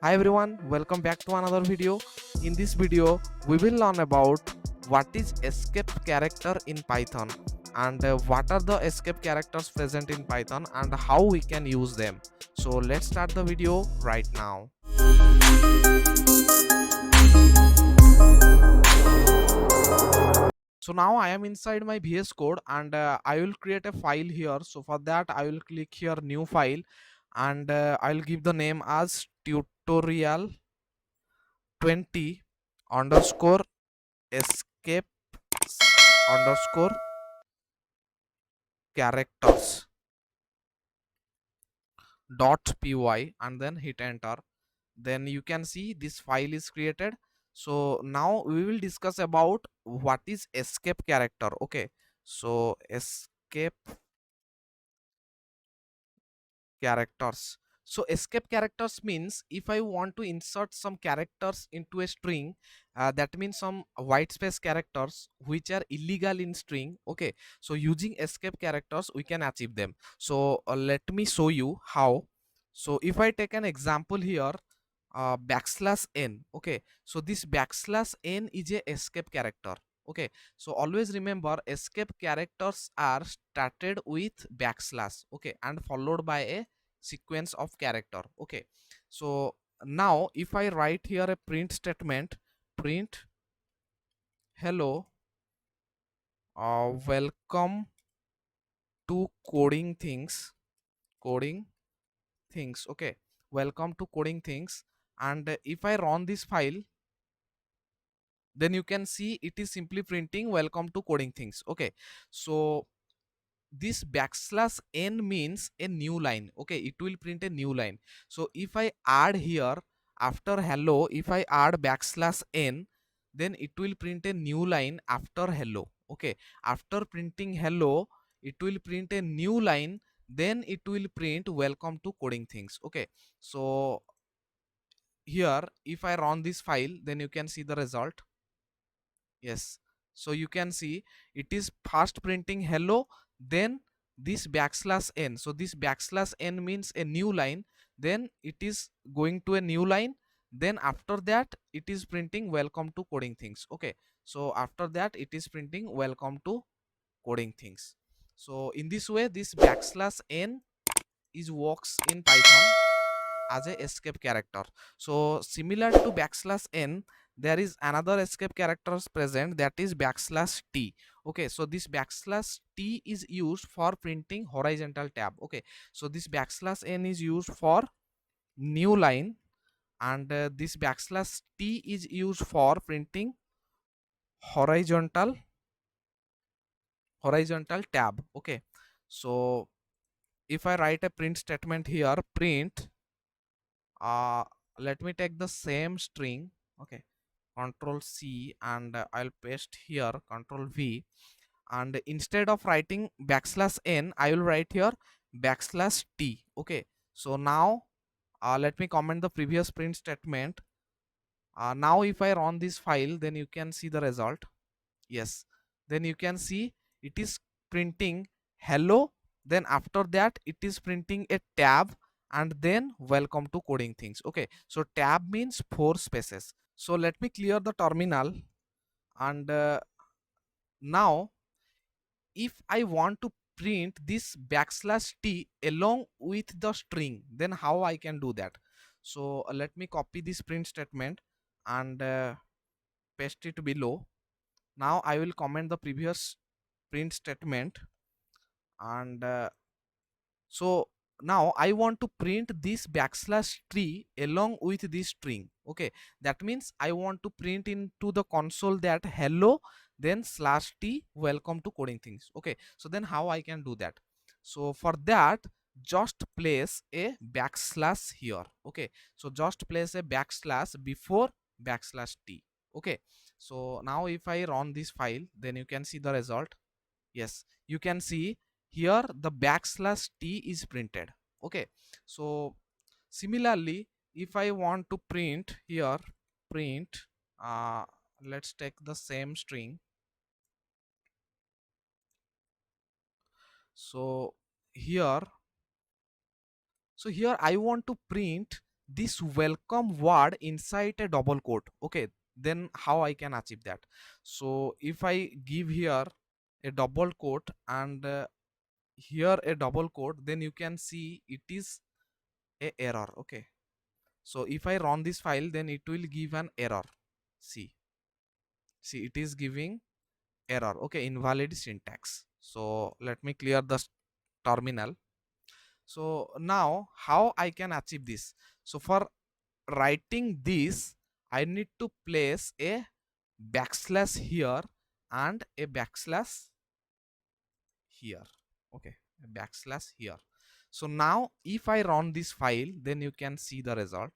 Hi everyone, welcome back to another video. In this video, we will learn about what is escape character in Python and what are the escape characters present in Python and how we can use them. So let's start the video right now. So now I am inside my VS Code and I will create a file here. So for that I will click here new file and I will give the name as tutorial 20 underscore escape underscore characters dot py and then hit enter. Then you can see this file is created. So now we will discuss about what is escape character. Okay, so escape characters. So escape characters means if I want to insert some characters into a string, that means some white space characters which are illegal in string. Okay, so using escape characters we can achieve them. So let me show you how. So if I take an example here, backslash n. Okay, so this backslash n is a escape character. Okay, so always remember escape characters are started with backslash, okay, and followed by a sequence of character. Okay, so now if I write here a print statement, print hello, welcome to coding things. Okay, welcome to coding things. And if I run this file, then you can see it is simply printing welcome to coding things. Okay, so this backslash n means a new line. Okay, it will print a new line. So if I add here after hello, if I add backslash n, then it will print a new line after hello. Okay, after printing hello, it will print a new line, then it will print welcome to coding things. Okay, so here if I run this file, then you can see the result. Yes, so you can see it is first printing hello, then this backslash n. So this backslash n means a new line, then it is going to a new line, then after that it is printing welcome to coding things. Okay, so after that it is printing welcome to coding things. So in this way this backslash n is works in Python as a escape character. So similar to backslash n, there is another escape characters present, that is backslash t. Okay, so this backslash t is used for printing horizontal tab. Okay, so this backslash n is used for new line and this backslash t is used for printing horizontal tab. Okay, so if I write a print statement here, print let me take the same string. Okay, control C and I'll paste here control V, and instead of writing backslash n I will write here backslash t. Okay, so now let me comment the previous print statement. Now if I run this file, then you can see the result. Yes, then you can see it is printing hello, then after that it is printing a tab and then welcome to coding things. Okay, so tab means 4 spaces. So let me clear the terminal and now if I want to print this backslash t along with the string, then how I can do that? So let me copy this print statement and paste it below. Now I will comment the previous print statement and so now I want to print this backslash tree along with this string. Okay, that means I want to print into the console that hello then slash t welcome to coding things. Okay, so then how I can do that? So for that just place a backslash here. Okay, so just place a backslash before backslash t. Okay, so now if I run this file, then you can see the result. Yes, you can see here the backslash t is printed. Okay, so similarly if I want to print here, print let's take the same string. So here, I want to print this welcome word inside a double quote. Okay, then how I can achieve that? So if I give here a double quote and here a double quote, then you can see it is a error. Okay, so if I run this file, then it will give an error. See, it is giving error. Okay, invalid syntax. So let me clear the terminal. So now how I can achieve this? So for writing this, I need to place a backslash here and a backslash here. Okay, a backslash here. So now if I run this file, then you can see the result.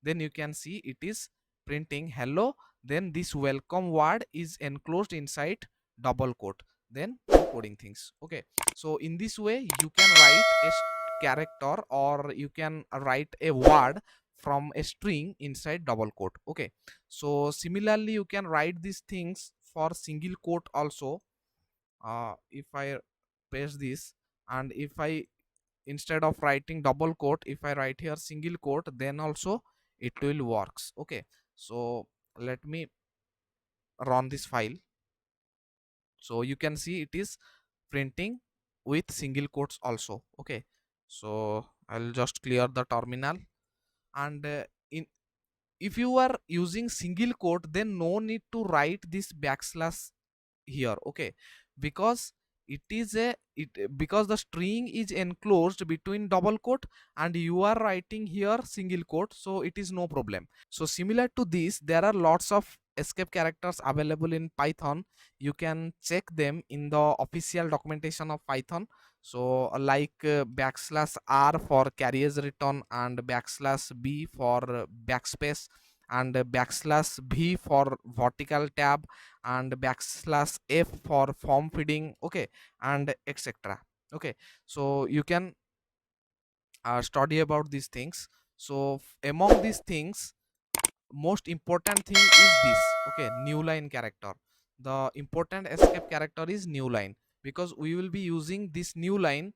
Then you can see it is printing hello, then this welcome word is enclosed inside double quote, then coding things. Okay, so in this way you can write a character, or you can write a word from a string inside double quote. Okay, so similarly you can write these things for single quote also. If I paste this, and if I, instead of writing double quote, if I write here single quote, then also it will works. Okay, so let me run this file. So you can see it is printing with single quotes also. Okay, so I'll just clear the terminal. And in if you are using single quote, then no need to write this backslash here. Okay, because it is a it because the string is enclosed between double quote and you are writing here single quote, so it is no problem. So similar to this, there are lots of escape characters available in Python. You can check them in the official documentation of Python. So like backslash r for carriage return, and backslash b for backspace, and backslash v for vertical tab, and backslash f for form feeding. Okay, and etc. Okay, so you can study about these things. So among these things, most important thing is this. Okay, new line character. The important escape character is new line, because we will be using this new line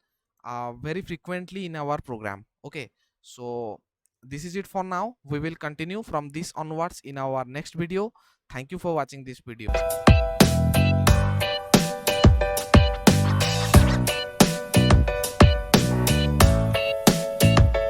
very frequently in our program. Okay, so this is it for now. We will continue from this onwards in our next video. Thank you for watching this video.